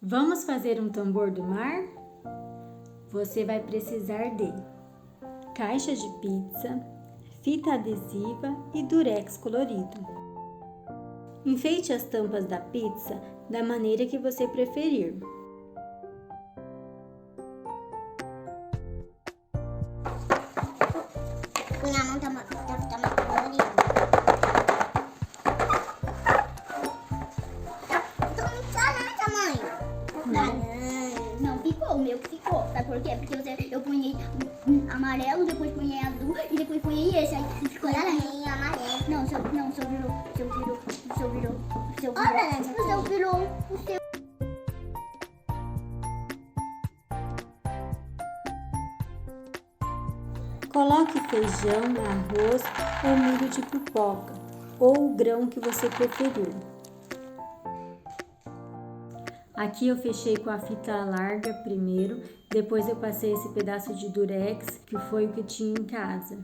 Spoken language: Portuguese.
Vamos fazer um tambor do mar? Você vai precisar de caixa de pizza, fita adesiva e durex colorido. Enfeite as tampas da pizza da maneira que você preferir. Minha mão tá mais colorida. Não ficou, o meu que ficou. Sabe por quê? Porque eu punhei amarelo, depois punhei azul e depois punhei esse. Aí ficou laranja. Amarelo. Não, o seu virou. Coloque feijão, arroz ou milho de pipoca, ou o grão que você preferir. Aqui eu fechei com a fita larga primeiro, depois eu passei esse pedaço de durex, que foi o que tinha em casa.